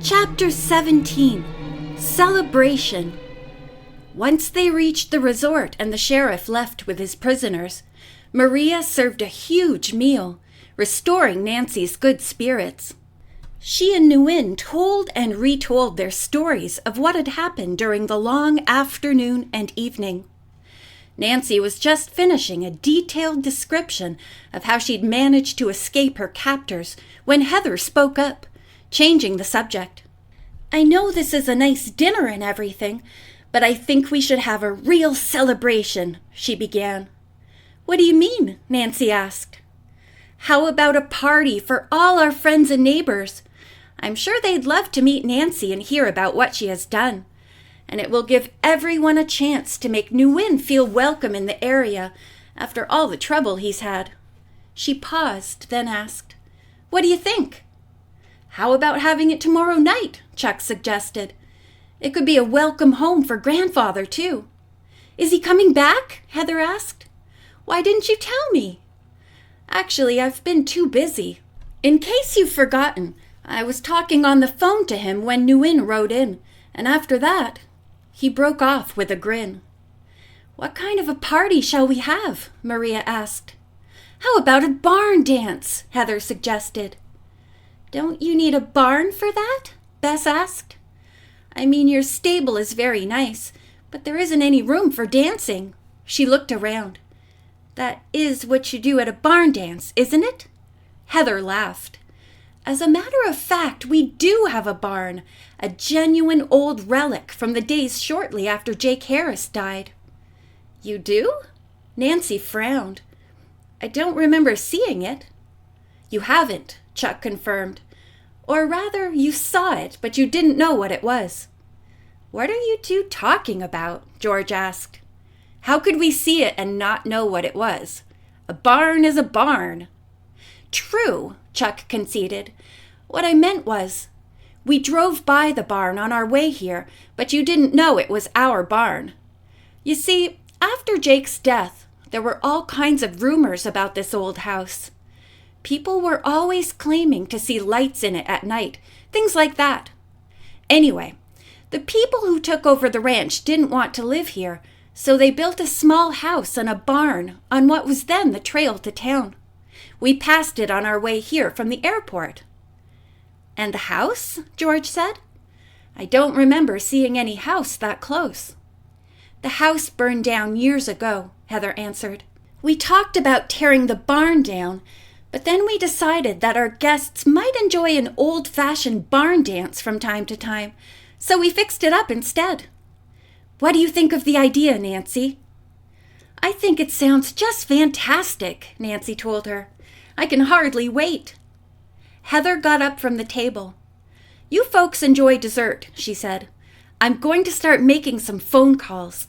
Chapter 17. Celebration. Once they reached the resort and the sheriff left with his prisoners, Maria served a huge meal, restoring Nancy's good spirits. She and Nguyen told and retold their stories of what had happened during the long afternoon and evening. Nancy was just finishing a detailed description of how she'd managed to escape her captors when Heather spoke up, changing the subject. "I know this is a nice dinner and everything, but I think we should have a real celebration," she began. "What do you mean?" Nancy asked. "How about a party for all our friends and neighbors? I'm sure they'd love to meet Nancy and hear about what she has done. And it will give everyone a chance to make Nguyen feel welcome in the area after all the trouble he's had." She paused, then asked, "What do you think?" "How about having it tomorrow night?" Chuck suggested. "It could be a welcome home for Grandfather, too." "Is he coming back?" Heather asked. "Why didn't you tell me?" "Actually, I've been too busy. In case you've forgotten, I was talking on the phone to him when Nguyen rode in, and after that..." He broke off with a grin. "What kind of a party shall we have?" Maria asked. "How about a barn dance?" Heather suggested. "Don't you need a barn for that?" Bess asked. "I mean, your stable is very nice, but there isn't any room for dancing." She looked around. "That is what you do at a barn dance, isn't it?" Heather laughed. "As a matter of fact, we do have a barn, a genuine old relic from the days shortly after Jake Harris died." "You do?" Nancy frowned. "I don't remember seeing it." "You haven't," Chuck confirmed. "Or rather, you saw it, but you didn't know what it was." "What are you two talking about?" George asked. "How could we see it and not know what it was? A barn is a barn." "True," Chuck conceded. "What I meant was, we drove by the barn on our way here, but you didn't know it was our barn. You see, after Jake's death, there were all kinds of rumors about this old house. People were always claiming to see lights in it at night, things like that. Anyway, the people who took over the ranch didn't want to live here, so they built a small house and a barn on what was then the trail to town. We passed it on our way here from the airport." "And the house?" George said. "I don't remember seeing any house that close." "The house burned down years ago," Heather answered. "We talked about tearing the barn down, but then we decided that our guests might enjoy an old-fashioned barn dance from time to time, so we fixed it up instead." "What do you think of the idea, Nancy?" "I think it sounds just fantastic," Nancy told her. "I can hardly wait." Heather got up from the table. "You folks enjoy dessert," she said. "I'm going to start making some phone calls.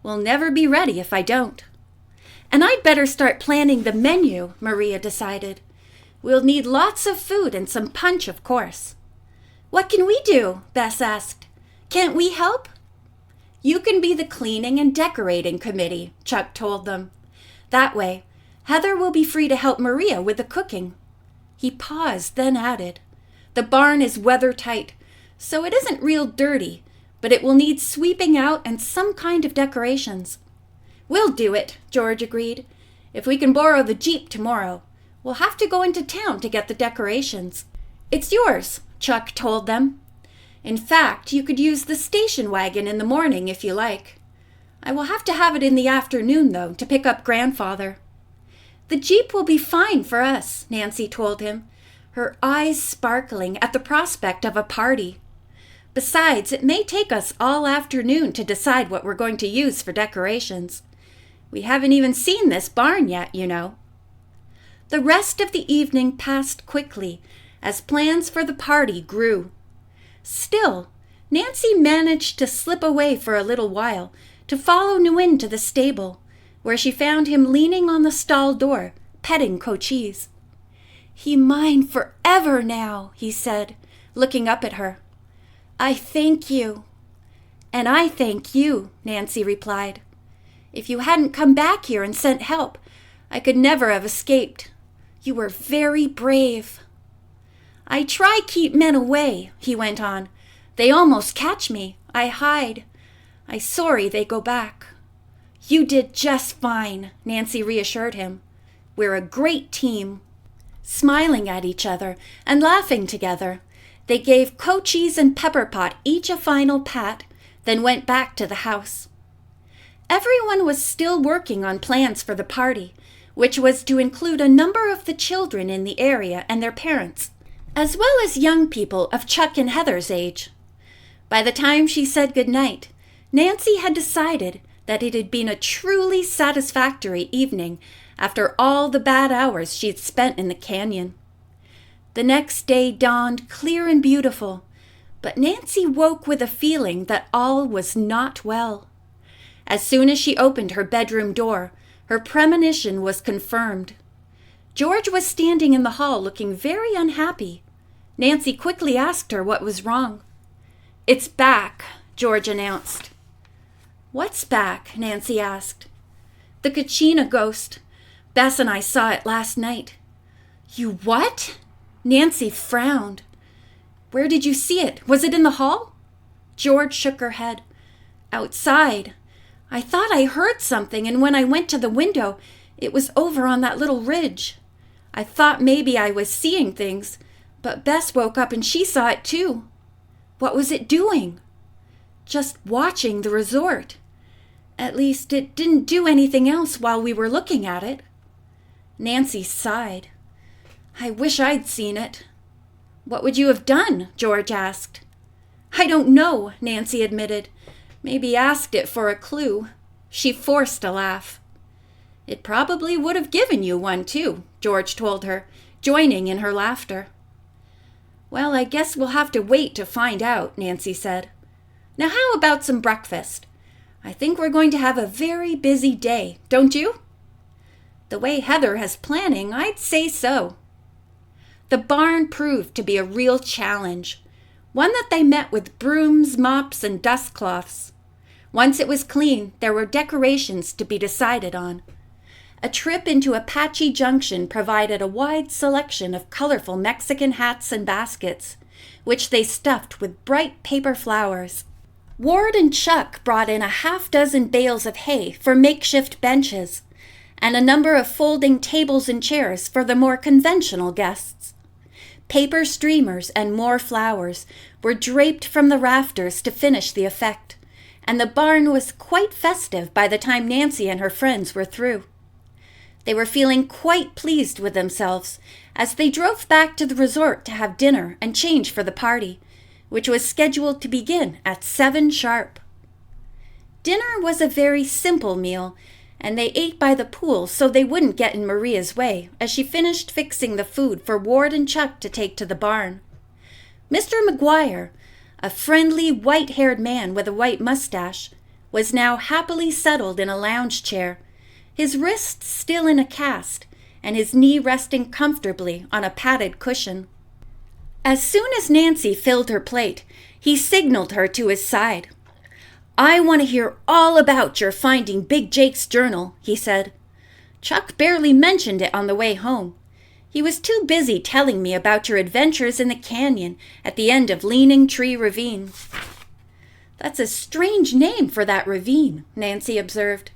We'll never be ready if I don't." "And I'd better start planning the menu," Maria decided. "We'll need lots of food and some punch, of course." "What can we do?" Bess asked. "Can't we help?" "You can be the cleaning and decorating committee," Chuck told them. "That way, Heather will be free to help Maria with the cooking." He paused, then added, "The barn is weather-tight, so it isn't real dirty, but it will need sweeping out and some kind of decorations." "We'll do it," George agreed. "If we can borrow the Jeep tomorrow. We'll have to go into town to get the decorations." "It's yours," Chuck told them. "In fact, you could use the station wagon in the morning if you like. I will have to have it in the afternoon, though, to pick up Grandfather." "The Jeep will be fine for us," Nancy told him, her eyes sparkling at the prospect of a party. "Besides, it may take us all afternoon to decide what we're going to use for decorations. We haven't even seen this barn yet, you know." The rest of the evening passed quickly as plans for the party grew. Still, Nancy managed to slip away for a little while to follow Nguyen to the stable, where she found him leaning on the stall door, petting Cochise. "He mine forever now," he said, looking up at her. "I thank you." "And I thank you," Nancy replied. "If you hadn't come back here and sent help, I could never have escaped. You were very brave." I try keep men away, he went on. They almost catch me. I hide. I sorry they go back. You did just fine, Nancy reassured him. We're a great team. Smiling at each other and laughing together, they gave Cochise and Pepperpot each a final pat, then went back to the house. Everyone was still working on plans for the party, which was to include a number of the children in the area and their parents, as well as young people of Chuck and Heather's age. By the time she said goodnight, Nancy had decided that it had been a truly satisfactory evening after all the bad hours she had spent in the canyon. The next day dawned clear and beautiful, but Nancy woke with a feeling that all was not well. As soon as she opened her bedroom door, her premonition was confirmed. George was standing in the hall looking very unhappy. Nancy quickly asked her what was wrong. "It's back," George announced. "What's back?" Nancy asked. "The Kachina ghost. Bess and I saw it last night." "You what?" Nancy frowned. "Where did you see it? Was it in the hall?" George shook her head. "Outside. I thought I heard something, and when I went to the window, it was over on that little ridge. I thought maybe I was seeing things, but Bess woke up and she saw it too." "What was it doing?" "Just watching the resort. At least, it didn't do anything else while we were looking at it." Nancy sighed. "I wish I'd seen it." "What would you have done?" George asked. "I don't know," Nancy admitted. "Maybe asked it for a clue." She forced a laugh. "It probably would have given you one too," George told her, joining in her laughter. "Well, I guess we'll have to wait to find out," Nancy said. "Now how about some breakfast? I think we're going to have a very busy day, don't you?" "The way Heather has planning, I'd say so." The barn proved to be a real challenge, one that they met with brooms, mops, and dust cloths. Once it was clean, there were decorations to be decided on. A trip into Apache Junction provided a wide selection of colorful Mexican hats and baskets, which they stuffed with bright paper flowers. Ward and Chuck brought in a half-dozen bales of hay for makeshift benches, and a number of folding tables and chairs for the more conventional guests. Paper streamers and more flowers were draped from the rafters to finish the effect, and the barn was quite festive by the time Nancy and her friends were through. They were feeling quite pleased with themselves as they drove back to the resort to have dinner and change for the party, which was scheduled to begin at 7 sharp. Dinner was a very simple meal, and they ate by the pool so they wouldn't get in Maria's way as she finished fixing the food for Ward and Chuck to take to the barn. Mr. McGuire, a friendly, white-haired man with a white mustache, was now happily settled in a lounge chair, his wrists still in a cast and his knee resting comfortably on a padded cushion. As soon as Nancy filled her plate, he signaled her to his side. "I want to hear all about your finding Big Jake's journal," he said. "Chuck barely mentioned it on the way home. He was too busy telling me about your adventures in the canyon at the end of Leaning Tree Ravine." "That's a strange name for that ravine," Nancy observed.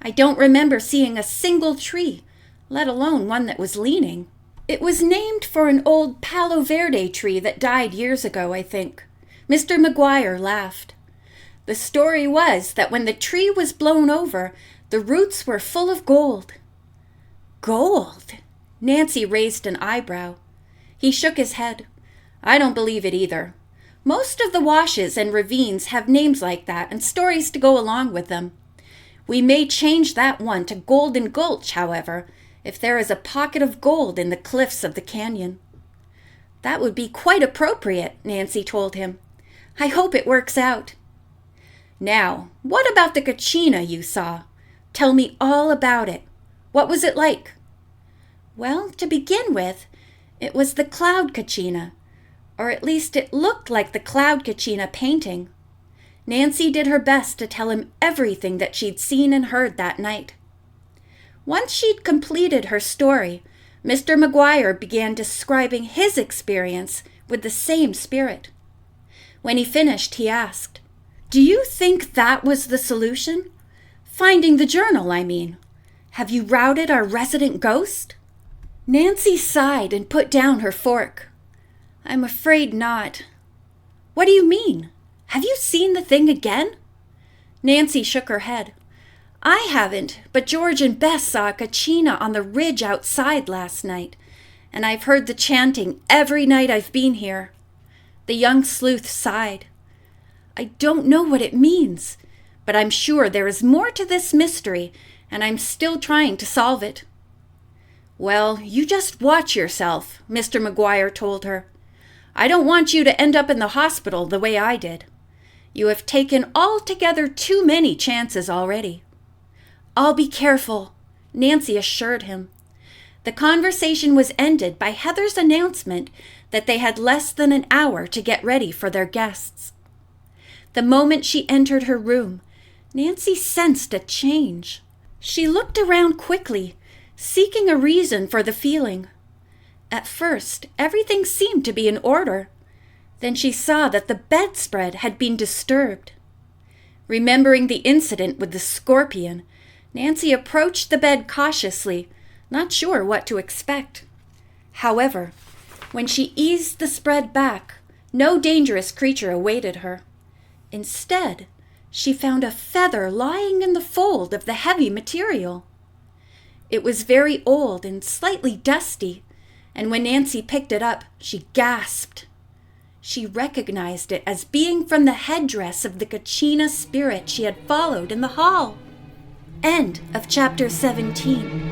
"I don't remember seeing a single tree, let alone one that was leaning." "It was named for an old Palo Verde tree that died years ago, I think." Mr. McGuire laughed. "The story was that when the tree was blown over, the roots were full of gold." "Gold?" Nancy raised an eyebrow. He shook his head. "I don't believe it either. Most of the washes and ravines have names like that and stories to go along with them. We may change that one to Golden Gulch, however, if there is a pocket of gold in the cliffs of the canyon." "That would be quite appropriate," Nancy told him. "I hope it works out." "Now, what about the Kachina you saw? Tell me all about it. What was it like?" "Well, to begin with, it was the Cloud Kachina, or at least it looked like the Cloud Kachina painting." Nancy did her best to tell him everything that she'd seen and heard that night. Once she'd completed her story, Mr. McGuire began describing his experience with the same spirit. When he finished, he asked, "Do you think that was the solution? Finding the journal, I mean. Have you routed our resident ghost?" Nancy sighed and put down her fork. "I'm afraid not." "What do you mean? Have you seen the thing again?" Nancy shook her head. "I haven't, but George and Bess saw a Kachina on the ridge outside last night, and I've heard the chanting every night I've been here." The young sleuth sighed. "I don't know what it means, but I'm sure there is more to this mystery, and I'm still trying to solve it." "Well, you just watch yourself," Mr. McGuire told her. "I don't want you to end up in the hospital the way I did. You have taken altogether too many chances already." "I'll be careful," Nancy assured him. The conversation was ended by Heather's announcement that they had less than an hour to get ready for their guests. The moment she entered her room, Nancy sensed a change. She looked around quickly, seeking a reason for the feeling. At first, everything seemed to be in order. Then she saw that the bedspread had been disturbed. Remembering the incident with the scorpion, Nancy approached the bed cautiously, not sure what to expect. However, when she eased the spread back, no dangerous creature awaited her. Instead, she found a feather lying in the fold of the heavy material. It was very old and slightly dusty, and when Nancy picked it up, she gasped. She recognized it as being from the headdress of the Kachina spirit she had followed in the hall. End of chapter 17.